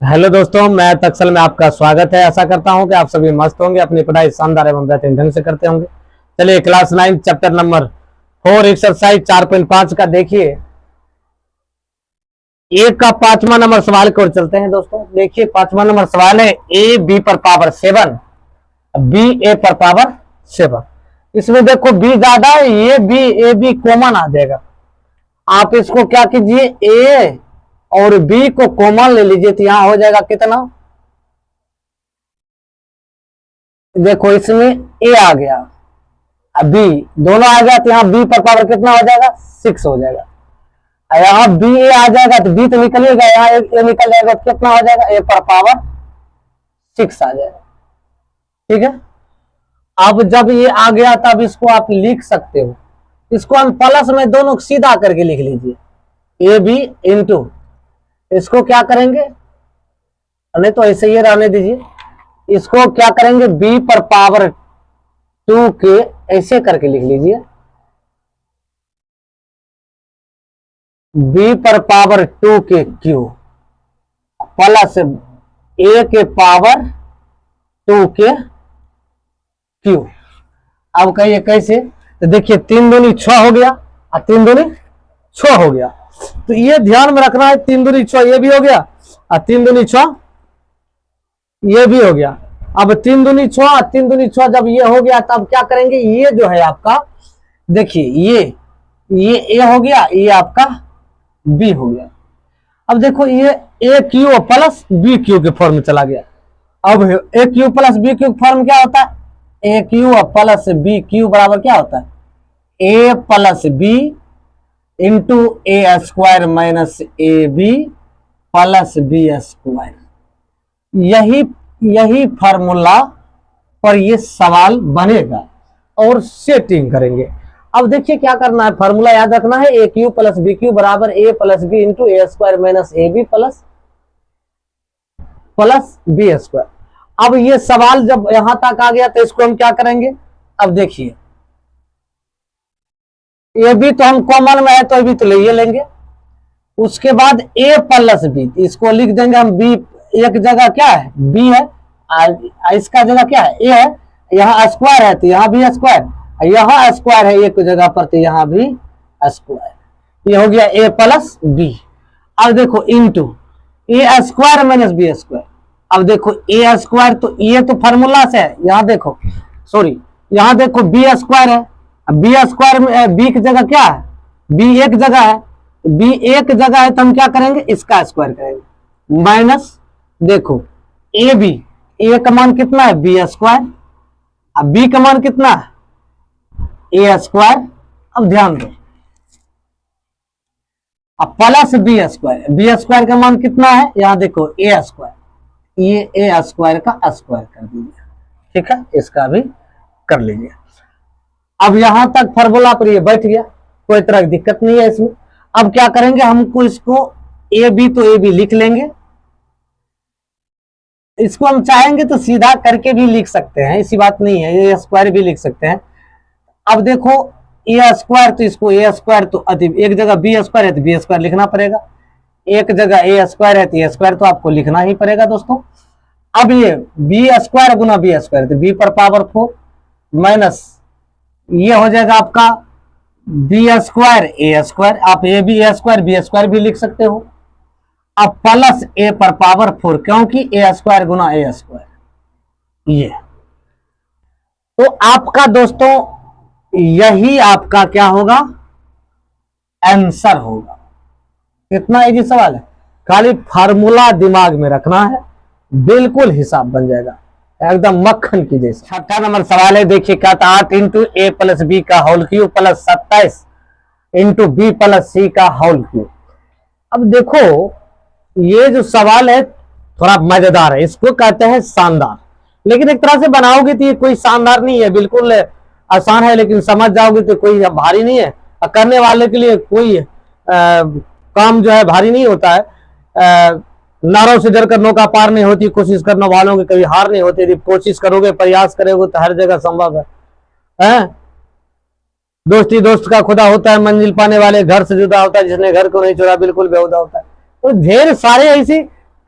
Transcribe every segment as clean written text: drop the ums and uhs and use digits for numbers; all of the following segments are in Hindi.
हेलो दोस्तों, मैं तक्सल में आपका स्वागत है। आशा करता हूं कि आप सभी मस्त होंगे, अपनी पढ़ाई शानदार एवं बेहतरीन ढंग से करते होंगे। चलिए क्लास 9 चैप्टर नंबर 4 एक्सरसाइज 4.5 का देखिए एक का 5वां नंबर सवाल की ओर चलते हैं। दोस्तों देखिए 5वां नंबर सवाल है ए बी पर पावर 7 बी ए पर पावर 7। इसमें देखो बी ज्यादा है, ये बी ए बी कॉमन आ जाएगा। आप इसको क्या कीजिए, ए और बी को कॉमन ले लीजिए तो यहां हो जाएगा कितना। देखो इसमें ए आ गया, अब बी दोनों आ गया तो यहाँ बी पर पावर कितना हो जाएगा, 6 हो जाएगा। यहाँ बी ए आ जाएगा तो बी तो निकलेगा, यहाँ ए निकल जाएगा तो कितना हो जाएगा, ए पर पावर 6 आ जाएगा। ठीक है, अब जब ये आ गया तब इसको आप लिख सकते हो। इसको हम प्लस में दोनों सीधा करके लिख लीजिए, ए बी इंटू, इसको क्या करेंगे, नहीं तो ऐसे ही रहने दीजिए। इसको क्या करेंगे, बी पर पावर 2 के ऐसे करके लिख लीजिए, बी पर पावर 2 के क्यू प्लस ए के पावर 2 के क्यू। अब कहिए कैसे, तो देखिए 3 दूनी 6 हो गया और 3 दूनी 6 हो गया। तो ये ध्यान में रखना है, 3 दूनी 6 ये भी हो गया और 3 दूनी 6 ये भी हो गया। अब 3 दूनी 6 और 3 दूनी 6 जब ये हो गया तब क्या करेंगे, ये जो है आपका, देखिए ये ए हो गया, ये आपका बी हो गया। अब देखो ये a cube plus b cube के फॉर्म में चला गया। अब a cube plus b cube form क्या होता है, a cube plus b cube बराबर क्या होता है, a plus b into A square minus A B plus B square. यही फार्मूला पर ये सवाल बनेगा और सेटिंग करेंगे। अब देखिए क्या करना है, फार्मूला याद रखना है, a cube plus b cube बराबर a plus b into A square minus A B plus B square. अब ये सवाल जब यहां तक आ गया तो इसको हम क्या करेंगे, अब देखिए ए बी तो हम कॉमन में है तो अभी तो ले लेंगे। उसके बाद ए प्लस बी, इसको लिख देंगे हम बी, एक जगह क्या है बी है, इसका जगह क्या है ए है, यहाँ स्क्वायर है तो यहाँ भी स्क्वायर, यहाँ स्क्वायर है एक जगह पर तो यहाँ भी स्क्वायर। ये हो गया ए प्लस बी। अब देखो इंटू ए स्क्वायर माइनस बी स्क्वायर। अब देखो ए स्क्वायर तो ये तो फार्मूला से है, यहाँ देखो सॉरी, यहाँ देखो बी स्क्वायर है, बी स्क्वायर में बी की जगह क्या है, बी एक जगह है, बी एक जगह है तो हम क्या करेंगे, इसका स्क्वायर करेंगे माइनस, देखो ए बी, ए का मान कितना है बी स्क्वायर, अब बी का मान कितना है ए स्क्वायर। अब ध्यान दो, अब प्लस बी स्क्वायर का मान कितना है, यहां देखो ए स्क्वायर, ये ए स्क्वायर का स्क्वायर कर दीजिए। ठीक है, इसका भी कर लीजिए। अब यहां तक फार्मूला पर ये बैठ गया, कोई तरह की दिक्कत नहीं है इसमें। अब क्या करेंगे, हमको इसको ए बी तो ए बी लिख लेंगे, इसको हम चाहेंगे तो सीधा करके भी लिख सकते हैं, ऐसी बात नहीं है, ए स्क्वायर भी लिख सकते हैं। अब देखो ए स्क्वायर तो इसको ए स्क्वायर तो एक जगह बी स्क्वायर है तो बी स्क्वायर लिखना पड़ेगा, एक जगह ए स्क्वायर है तो ए स्क्वायर तो आपको लिखना ही पड़ेगा दोस्तों। अब ये बी स्क्वायर गुना बी स्क्वायर तो बी पर पावर 4 माइनस ये हो जाएगा आपका बी स्क्वायर ए स्क्वायर, आप A B A square B square भी लिख सकते हो। अब प्लस ए पर पावर 4 क्योंकि ए स्क्वायर गुना ए स्क्वायर, ये तो आपका दोस्तों यही आपका क्या होगा, आंसर होगा। कितना इजी सवाल है, खाली फार्मूला दिमाग में रखना है, बिल्कुल हिसाब बन जाएगा एकदम मक्खन की जैसे। 6ठा नंबर सवाल है, देखिए क्या था, 8 इंटू ए प्लस बी का whole cube plus 27 into b plus c का होल क्यूब। अब देखो ये जो सवाल है थोड़ा मजेदार है, इसको कहते हैं शानदार, लेकिन एक तरह से बनाओगे तो ये कोई शानदार नहीं है, बिल्कुल आसान है, लेकिन समझ जाओगे तो कोई भारी नहीं है, और करने वाले के लिए कोई काम जो है भारी नहीं होता है। नारों से डरकर नौका पार नहीं होती, कोशिश करने वालों की कभी हार नहीं होती, यदि कोशिश करोगे प्रयास करोगे तो हर जगह संभव है। दोस्ती दोस्त का खुदा होता है, मंजिल पाने वाले घर से जुदा होता है, जिसने घर को नहीं छोड़ा बिल्कुल बेहुदा होता है। तो ढेर सारे ऐसी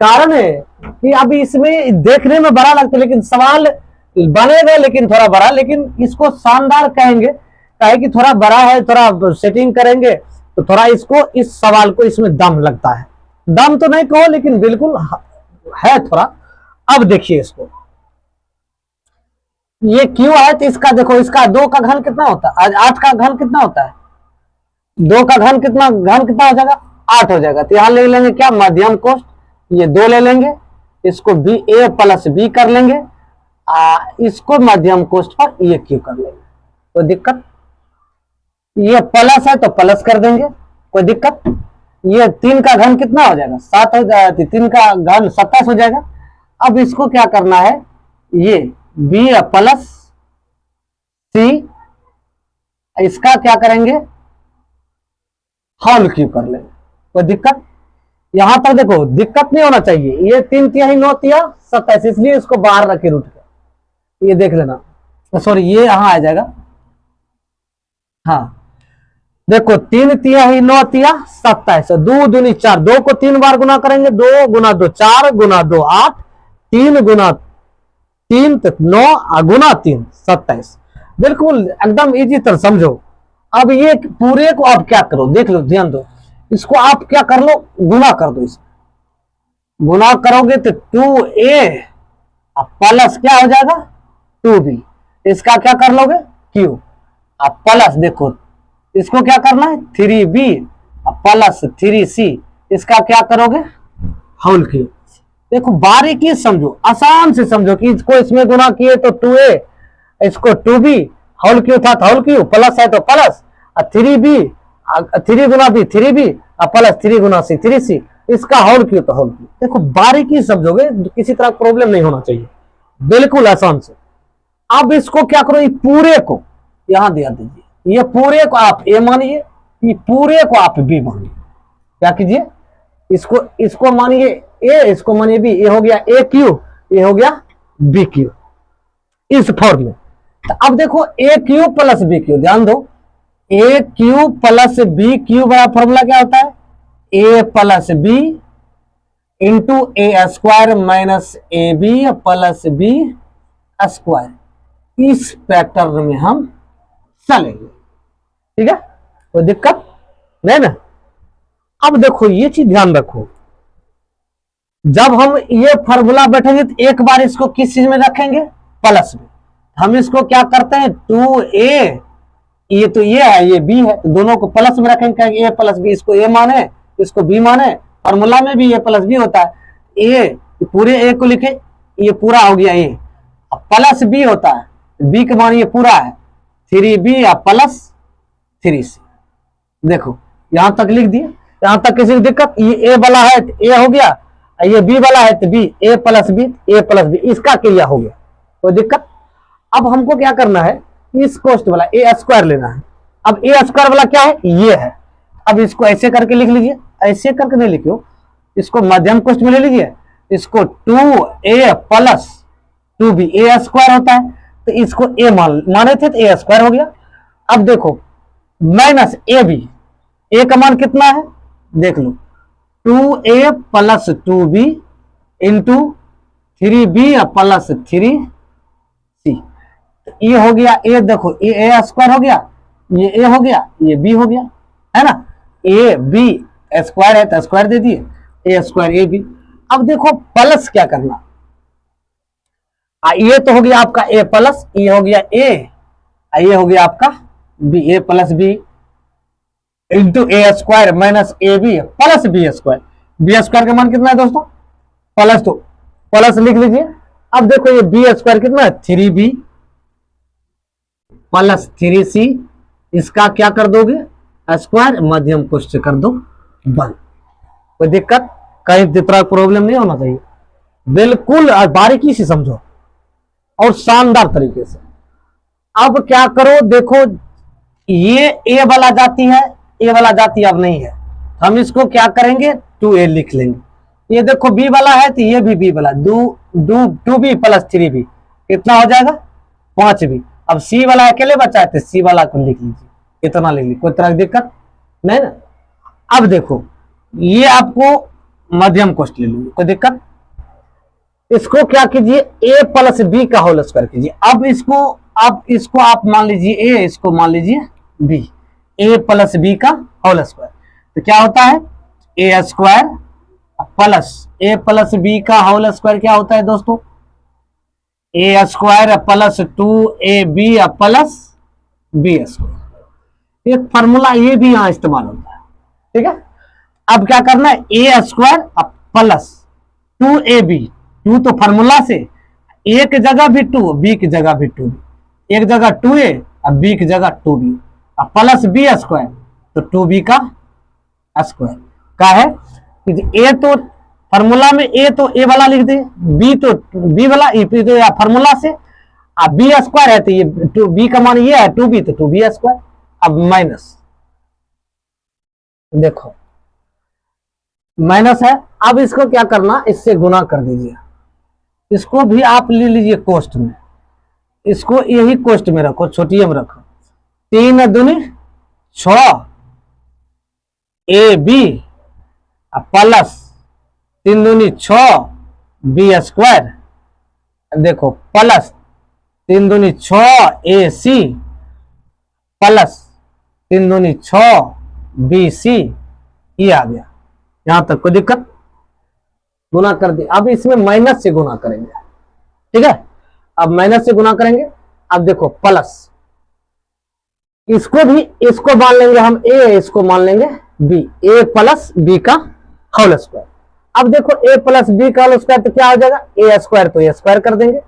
कारण है कि अभी इसमें देखने में बड़ा लगता है, लेकिन सवाल बनेगा लेकिन थोड़ा बड़ा, लेकिन इसको शानदार कहेंगे, कहे कि थोड़ा बड़ा है, थोड़ा सेटिंग करेंगे तो थोड़ा इसको, इस सवाल को इसमें दम लगता है। दम तो नहीं कहो लेकिन बिल्कुल है थोड़ा। अब देखिए इसको, ये क्यों है तो इसका देखो, इसका 2 का घन कितना होता है, आज 8 का घन कितना होता है, 2 का घन कितना हो जाएगा, 8 हो जाएगा। तो यहां ले लेंगे क्या, मध्यम कोष्ठ, ये 2 ले लेंगे, इसको बी ए प्लस बी कर लेंगे, इसको मध्यम कोष्ठ पर ये क्यू कर लेंगे, कोई दिक्कत। ये प्लस है तो प्लस कर देंगे, कोई दिक्कत। ये 3 का घन कितना हो जाएगा, 7 हो जाएगा, 3 का घन 27 हो जाएगा। अब इसको क्या करना है, ये बी प्लस सी, इसका क्या करेंगे, होल क्यू कर लेंगे, कोई दिक्कत। यहां तक देखो दिक्कत नहीं होना चाहिए, ये 3 तिहाई 9 तिया 27, इसलिए इसको बाहर रखे रूट के, ये देख लेना, सॉरी ये यहां आ जाएगा। हाँ देखो 3 तिहाई 9 तिया 27, 2 दूनी 4, 2 को 3 बार गुना करेंगे, 2 गुना 2 4 गुना 2 8, 3 गुना 3 9 गुना 3 27, बिल्कुल एकदम इजी तरह समझो। अब ये पूरे को आप क्या करो, देख लो, ध्यान दो, इसको आप क्या कर लो, गुना कर दो, इसको गुना करोगे तो 2a प्लस क्या हो जाएगा 2b, इसका क्या कर लोगे q, अब प्लस देखो इसको क्या करना है 3b प्लस 3c, इसका क्या करोगे होल क्यू। देखो बारीकी समझो, आसान से समझो कि इसको इसमें गुना किए तो 2a, इसको 2b, होल क्यू था तो होल क्यू, प्लस है तो प्लस, 3b 3 गुना b 3b प्लस 3 गुना c 3c, इसका होल क्यू तो होल क्यू। देखो बारीकी समझोगे, किसी तरह प्रॉब्लम नहीं होना चाहिए, बिल्कुल आसान से। अब इसको क्या करो, ये पूरे को यहां दिया दीजिए, ये पूरे को आप a मानिए, ये पूरे को आप b मानिए, क्या कीजिए, इसको मानिए a, इसको मानिए b, ये हो गया a क्यू, ये हो गया b क्यू, इस फॉर्म में। तो अब देखो a cube plus b cube, ध्यान दो, a cube plus b cube बड़ा फॉर्मूला क्या होता है, a plus b into A square minus A B plus B square, इस पैटर्न में हम चलेंगे, ठीक है, कोई दिक्कत नहीं ना। अब देखो ये चीज ध्यान रखो, जब हम ये फॉर्मूला बैठेंगे तो एक बार इसको किस चीज में रखेंगे, प्लस में। हम इसको क्या करते हैं 2a, ये तो ये है ये b है, दोनों को प्लस में रखेंगे, a प्लस b, इसको a माने इसको b माने, फॉर्मूला में भी a प्लस b होता है, a पूरे a को लिखे, ये पूरा हो गया a, प्लस b होता है, b का मान ये पूरा है 3b प्लस 3c। देखो यहां तक लिख दिए, यहां तक किसी की दिक्कत, ये a वाला है तो a हो गया, ये b वाला है तो b, a प्लस b, इसका क्रिया हो गया, कोई दिक्कत। अब हमको क्या करना है, इस कोष्ठ वाला a स्क्वायर लेना है। अब a स्क्वायर वाला क्या है, ये है। अब इसको ऐसे करके लिख लीजिए, ऐसे करके नहीं लिखियो, इसको मध्यम कोष्ठ में ले लीजिए, इसको 2a plus 2b, a square होता है तो इसको a माने थे तो a स्क्वायर हो गया। अब देखो माइनस ab, a का मान कितना है देख लो, 2a plus 2b into 3b plus 3c, ये हो गया a, देखो ये a स्क्वायर हो गया, ये a हो गया, ये b हो गया, है ना, a b स्क्वायर है तो स्क्वायर दे दिए, a स्क्वायर a b। अब देखो प्लस क्या करना, ये तो हो गया आपका a प्लस, ये हो गया a, ये हो गया आपका b, a plus b into A square minus A B plus B square, B square का मान कितना है दोस्तों, प्लस, तो प्लस लिख लीजिए। अब देखो ये बी स्क्वायर कितना है 3b प्लस 3c, इसका क्या कर दोगे स्क्वायर, मध्यम कोष्ठ कर दो बंद, कोई दिक्कत, कहीं तरह प्रॉब्लम नहीं होना चाहिए, बिल्कुल बारीकी से समझो और शानदार तरीके से। अब क्या करो, देखो ये a वाला जाती है, a वाला जाती अब नहीं है, हम इसको क्या करेंगे 2a लिख लेंगे। ये देखो b वाला है तो ये भी b वाला, 2b प्लस 3b कितना हो जाएगा 5b। अब c वाला अकेले बचा है तो c वाला को लिख लीजिए, इतना लिख लीजिए, कोई तरह की दिक्कत नहीं ना। अब देखो ये आपको मध्यम कोष्ठ ले लीजिए, कोई दिक्कत। इसको क्या कीजिए, a प्लस बी का होल स्क्वायर कीजिए। अब इसको आप मान लीजिए a, इसको मान लीजिए b, a प्लस बी का होल स्क्वायर, तो क्या होता है a square plus a plus B का होल स्क्वायर क्या होता है दोस्तों, a square plus 2ab plus B square. एक फॉर्मूला ये भी यहां इस्तेमाल होता है, ठीक है। अब क्या करना है, a स्क्वायर प्लस 2ab, 2 तो फॉर्मूला से, एक जगह भी 2, b की जगह भी 2, एक जगह 2a और b की जगह 2b, प्लस बी स्क्वायर, तो 2b का स्क्वायर का है। a तो फॉर्मूला में a तो a वाला लिख दे, b तो b वाला, तो या फॉर्मूला से, अब बी स्क्वायर है तो ये b का मान ये है 2b, तो 2b स्क्वायर। अब माइनस, देखो माइनस है। अब इसको क्या करना, इससे गुना कर दीजिए, इसको भी आप ले लीजिए कोष्ठ में, इसको यही कोष्ठ में रखो, छोटी में रखो, 3 दूनी 6 ए बी प्लस 3 दूनी 6 बी स्क्वायर, देखो प्लस 3 दूनी 6 ए सी प्लस 3 दूनी 6 बी सी, ये आ गया। यहां तक कोई दिक्कत, गुना कर दी। अब इसमें माइनस से गुना करेंगे, ठीक है। अब माइनस से गुना करेंगे, अब देखो प्लस, इसको भी, इसको मान लेंगे हम a, इसको मान लेंगे b, a प्लस बी का होल स्क्वायर। अब देखो a प्लस बी का होल स्क्वायर तो क्या हो जाएगा, a स्क्वायर तो a स्क्वायर कर देंगे,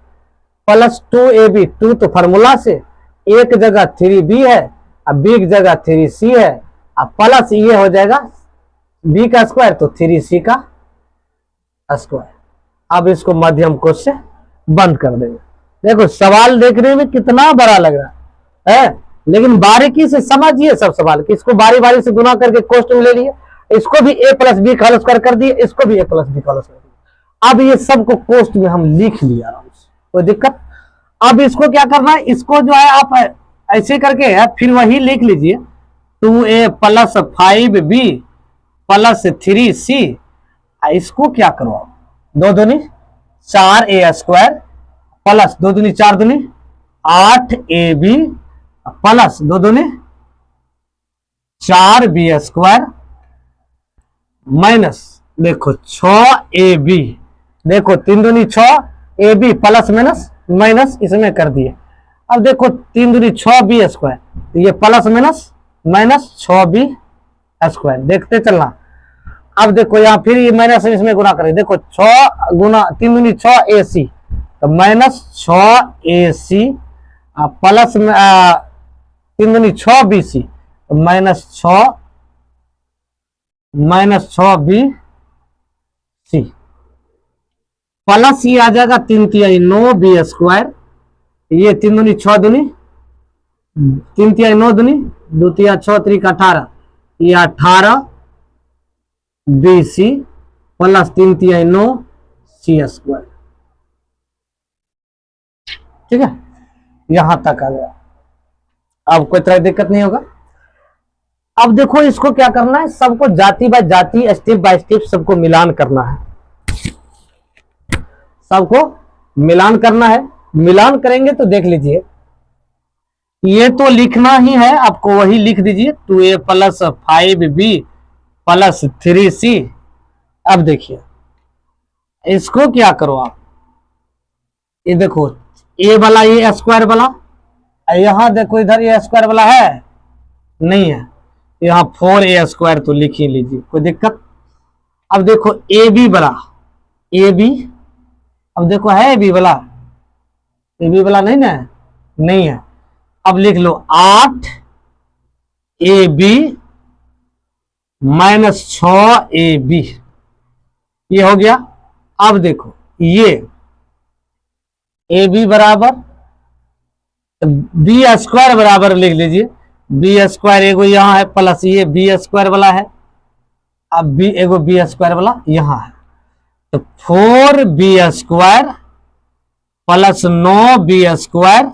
प्लस 2ab, 2 तो फॉर्मूला से, एक जगह 3b है, अब b की जगह 3c है, अब प्लस ये हो जाएगा b का स्क्वायर तो 3c का स्क्वायर। अब इसको मध्यम कोष्ठ से बंद कर देंगे। देखो सवाल देखने में कितना बड़ा लग रहा है, लेकिन बारीकी से समझिए सब सवाल कि इसको बारी बारी से गुना करके कोष्ठ में ले लिए, इसको भी a प्लस बी का होल स्क्वायर कर दिए, इसको भी a प्लस बी का होल स्क्वायर कर दिया। अब ये सबको कोष्ठ में हम लिख लिया आराम से, कोई दिक्कत। अब इसको क्या करना है, इसको जो है आप ऐसे करके है, फिर वही लिख लीजिए 2a plus 5b plus 3c। इसको क्या करो आप, 2 दूनी 4a स्क्वायर प्लस 2 दूनी 4 दूनी 8ab प्लस 2 दूनी 4b स्क्वायर माइनस देखो 6ab, देखो 3 दूनी 6 ab प्लस माइनस माइनस इसमें कर दिए। अब देखो 3 दूनी 6b स्क्वायर, ये plus minus minus 6b square, देखते चलना। अब देखो यहाँ फिर ये माइनस इसमें गुना करें, देखो 6 गुना 3 दूनी 6 ac, तो माइनस 6 ac प्लस 3 दूनी 6 bc, तो माइनस 6 bc प्लस ये आ जाएगा 3 तिहाई 9 b स्क्वायर, ये 3 दूनी 6 दूनी 3 तिहाई 9 दूनी 2 तिहाई 6 3 18, ये 18 BC प्लस 3 तिहाई 9 C स्क्वायर, ठीक है। यहां तक आ गया, अब कोई तरह दिक्कत नहीं होगा। अब देखो इसको क्या करना है, सबको जाति बाय जाति, स्टेप बाय स्टेप सबको मिलान करना है, सबको मिलान करना है। मिलान करेंगे तो देख लीजिए, ये तो लिखना ही है आपको, वही लिख दीजिए 2a plus 5b plus 3c। अब देखिए इसको क्या करो आप, ये देखो a वाला ये स्क्वायर वाला, यहां देखो इधर ये स्क्वायर वाला है नहीं है, यहां 4a स्क्वायर तो लिख ही लीजिए, कोई दिक्कत। अब देखो ab वाला, ab अब देखो है ab वाला, ab वाला नहीं ना, नहीं है। अब लिख लो 8ab माइनस 6ab, ये हो गया। अब देखो ये ab बराबर बी स्क्वायर बराबर लिख लीजिए, बी स्क्वायर एगो यहां है प्लस ये बी स्क्वायर वाला है, अब बी एगो बी स्क्वायर वाला यहां है, तो 4b square plus 9b square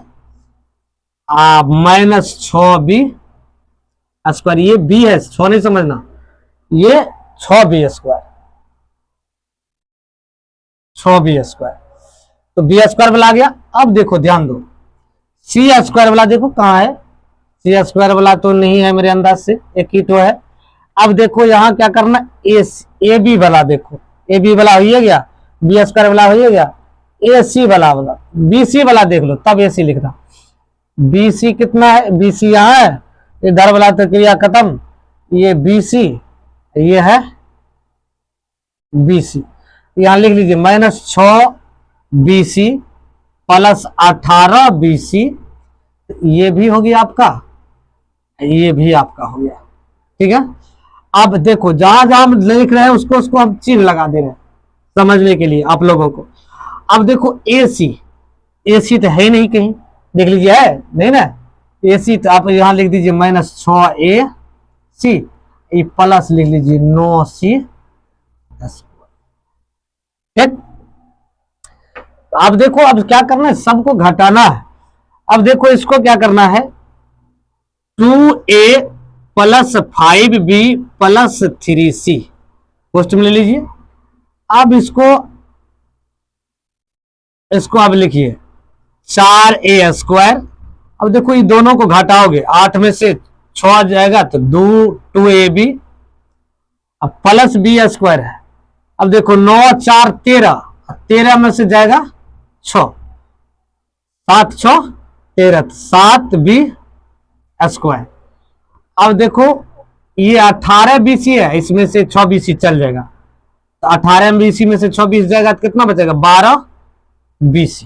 minus 6b square, ये b है 6 नहीं समझना, ये 6b स्क्वायर, 6b²। तो b² वाला आ गया। अब देखो ध्यान दो, c² वाला देखो कहाँ है, c² वाला तो नहीं है मेरे अंदाज से, एक ही तो है। अब देखो यहाँ क्या करना, ए बी वाला देखो, ए बी वाला हो गया, b² वाला हो गया, ए सी वाला बी सी वाला देख लो, तब ए सी लिखना। बी सी कितना है, बी सी यहाँ है, इधर वाला तो क्रिया खत्म, ये बी सी, ये है बी सी। यहां लिख लीजिए -6 BC प्लस 18 BC, ये भी हो गया आपका, ये भी आपका हो गया, ठीक है। अब देखो जहां जहां हम लिख रहे हैं उसको उसको हम चिन्ह लगा दे रहे हैं समझने के लिए आप लोगों को। अब देखो ए सी तो है ही नहीं कहीं, देख लीजिए, है नहीं ना ए सी, तो आप यहां लिख दीजिए -6AC, प्लस लिख लीजिए 9C। ठीक, अब देखो अब क्या करना है, सबको घटाना है। अब देखो इसको क्या करना है, 2A plus 5B plus 3C post में ले लीजिए। अब इसको आप लिखिए 4A²। अब देखो ये दोनों को घटाओगे, 8 में से 6 जाएगा तो 2AB, अब प्लस B² है। अब देखो 9 4 13, 13 में से जाएगा 6, 7 6 13, 7B²। अब देखो ये 18 BC है, इसमें से 6 BC चल जाएगा, तो 18 BC में से 6 BC जाएगा तो कितना बचेगा, 12 BC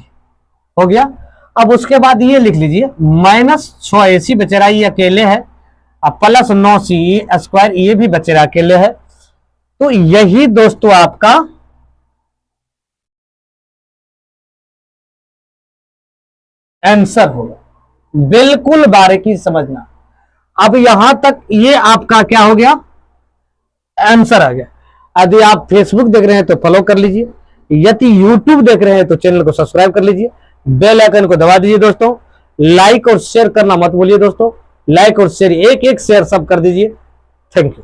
हो गया। अब उसके बाद ये लिख लीजिए -6AC बचे रहा, ये अकेले है, अब प्लस 9C², ये भी बचे रहा अकेले है। तो यही दोस्तों आपका आंसर होगा, बिल्कुल बारीकी समझना। अब यहां तक ये आपका क्या हो गया, आंसर आ गया। यदि आप फेसबुक देख रहे हैं तो फॉलो कर लीजिए, यदि यूट्यूब देख रहे हैं तो चैनल को सब्सक्राइब कर लीजिए, बेल आइकन को दबा दीजिए दोस्तों, लाइक और शेयर करना मत भूलिए दोस्तों, लाइक और शेयर एक शेयर सब कर दीजिए। Thank you.